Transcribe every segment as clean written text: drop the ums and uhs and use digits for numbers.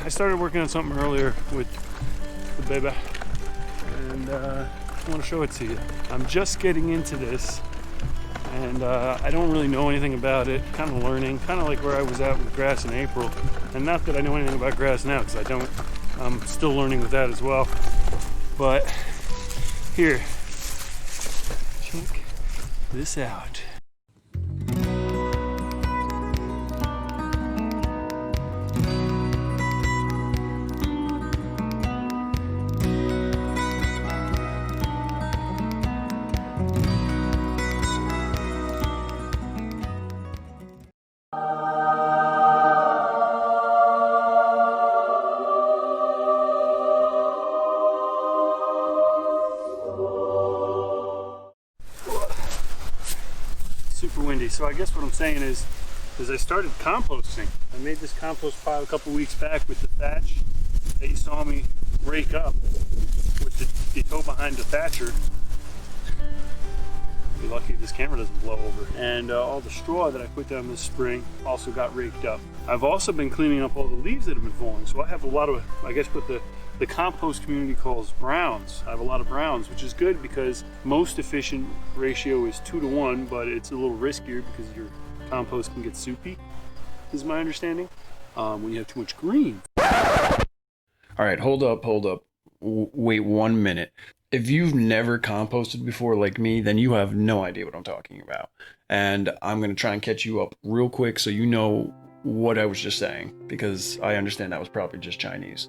I started working on something earlier with the baby, and I want to show it to you. I'm just getting into this, and I don't really know anything about it. Kind of learning, kind of like where I was at with grass in April. And not that I know anything about grass now, because I don't. I'm still learning with that as well. But here, check this out. Super windy. So I guess what I'm saying is I started composting. I made this compost pile a couple weeks back with the thatch that you saw me rake up with the toe behind the thatcher. Be lucky if this camera doesn't blow over. And all the straw that I put down this spring also got raked up. I've also been cleaning up all the leaves that have been falling. So I have a lot of, I guess what the compost community calls browns. I have a lot of browns, which is good because most efficient ratio is 2 to 1, but it's a little riskier because your compost can get soupy, is my understanding, when you have too much green. All right, hold up. Wait 1 minute. If you've never composted before like me, then you have no idea what I'm talking about. And I'm gonna try and catch you up real quick so you know what I was just saying, because I understand that was probably just Chinese.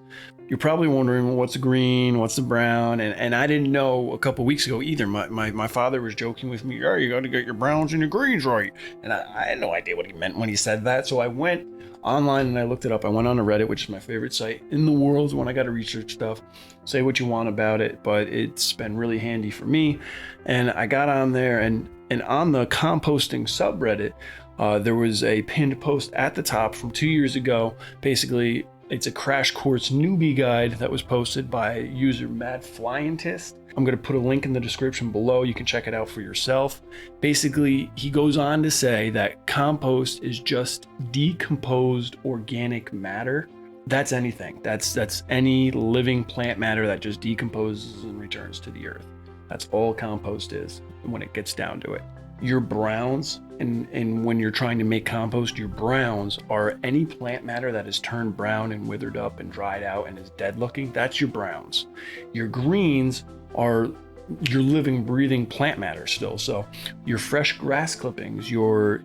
You're probably wondering what's the green, what's the brown, and I didn't know a couple weeks ago either. My father was joking with me, oh, you got to get your browns and your greens right. And I had no idea what he meant when he said that. So I went online and I looked it up. I went on to Reddit, which is my favorite site in the world when I got to research stuff. Say what you want about it, but it's been really handy for me. And I got on there, and on the composting subreddit, there was a pinned post at the top from 2 years ago. Basically, it's a crash course newbie guide that was posted by user Mad Flyentist. I'm going to put a link in the description below. You can check it out for yourself. Basically, he goes on to say that compost is just decomposed organic matter. That's anything. That's any living plant matter that just decomposes and returns to the earth. That's all compost is when it gets down to it. Your browns, and when you're trying to make compost, your browns are any plant matter that is turned brown and withered up and dried out and is dead looking. That's your browns. Your greens are your living, breathing plant matter still. So your fresh grass clippings, your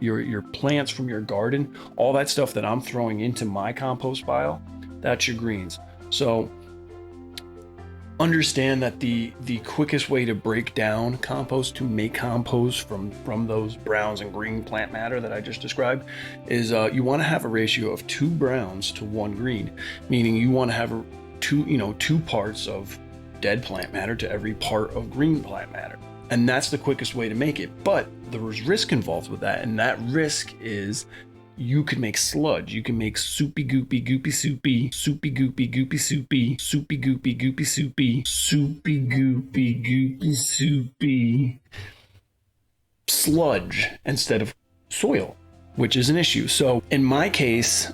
plants from your garden, all that stuff that I'm throwing into my compost pile, that's your greens. So understand that the quickest way to break down compost, to make compost from those browns and green plant matter that I just described, is you want to have a ratio of 2 browns to 1 green, meaning you want to have two parts of dead plant matter to every part of green plant matter. And that's the quickest way to make it. But there's risk involved with that, and that risk is you could make sludge. You can make soupy goopy goopy soupy, soupy goopy goopy soupy, soupy goopy goopy soupy, soupy goopy goopy soupy sludge instead of soil, which is an issue. So in my case,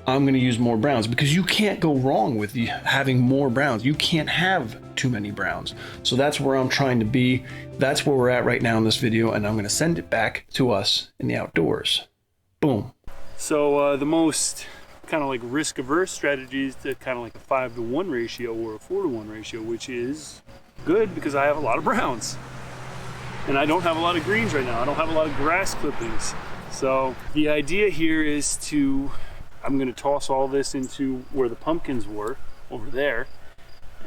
I'm going to use more browns because you can't go wrong with having more browns. You can't have too many browns. So that's where I'm trying to be. That's where we're at right now in this video, and I'm going to send it back to us in the outdoors. Boom. So the most kind of like risk-averse strategy is to kind of like a 5 to 1 ratio or a 4 to 1 ratio, which is good because I have a lot of browns. And I don't have a lot of greens right now. I don't have a lot of grass clippings. So the idea here is I'm going to toss all this into where the pumpkins were, over there.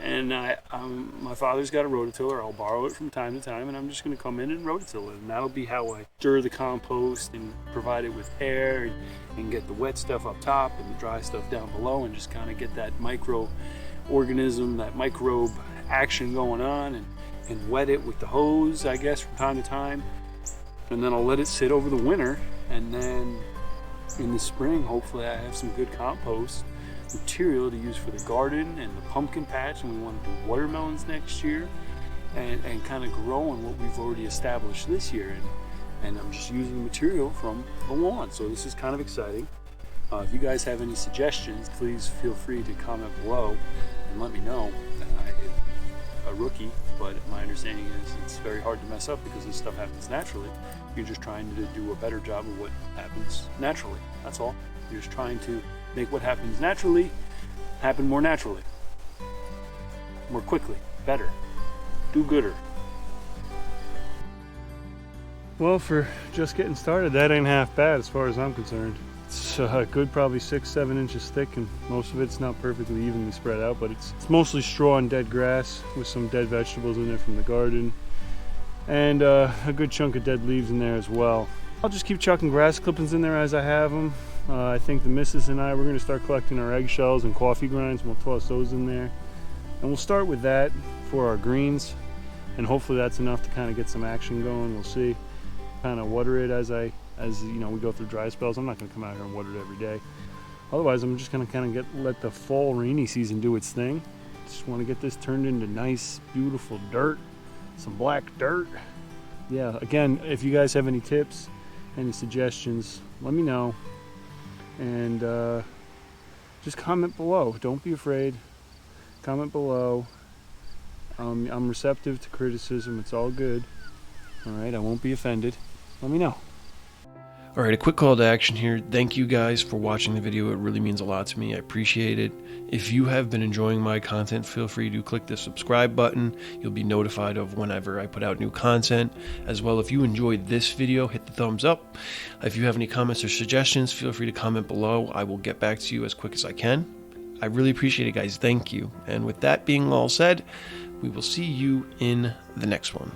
And my father's got a rototiller. I'll borrow it from time to time, and I'm just going to come in and rototill it. And that'll be how I stir the compost and provide it with air and get the wet stuff up top and the dry stuff down below, and just kind of get that microorganism, that microbe action going on, and wet it with the hose, I guess, from time to time. And then I'll let it sit over the winter, and then in the spring, hopefully I have some good compost material to use for the garden and the pumpkin patch, and we want to do watermelons next year, and kind of grow on what we've already established this year, and I'm just using the material from the lawn. So this is kind of exciting. If you guys have any suggestions, please feel free to comment below and let me know. I'm a rookie, but my understanding is it's very hard to mess up because this stuff happens naturally. You're just trying to do a better job of what happens naturally. That's all. You're just trying to make what happens naturally happen more naturally, more quickly, better, do gooder. Well, for just getting started, that ain't half bad as far as I'm concerned. It's good, probably 6-7 inches thick, and most of it's not perfectly evenly spread out, but it's mostly straw and dead grass with some dead vegetables in there from the garden, and a good chunk of dead leaves in there as well. I'll just keep chucking grass clippings in there as I have them. I think the missus and I, we're going to start collecting our eggshells and coffee grinds, and we'll toss those in there. And we'll start with that for our greens, and hopefully that's enough to kind of get some action going. We'll see. Kind of water it as you know, we go through dry spells. I'm not going to come out here and water it every day. Otherwise, I'm just going to kind of let the fall rainy season do its thing. Just want to get this turned into nice, beautiful dirt, some black dirt. Yeah, again, if you guys have any tips, any suggestions, let me know. And just comment below. Don't be afraid. Comment below. I'm receptive to criticism. It's all good. All right, I won't be offended. Let me know. All right, a quick call to action here. Thank you guys for watching the video. It really means a lot to me. I appreciate it. If you have been enjoying my content, feel free to click the subscribe button. You'll be notified of whenever I put out new content. As well, if you enjoyed this video, hit the thumbs up. If you have any comments or suggestions, feel free to comment below. I will get back to you as quick as I can. I really appreciate it, guys. Thank you. And with that being all said, we will see you in the next one.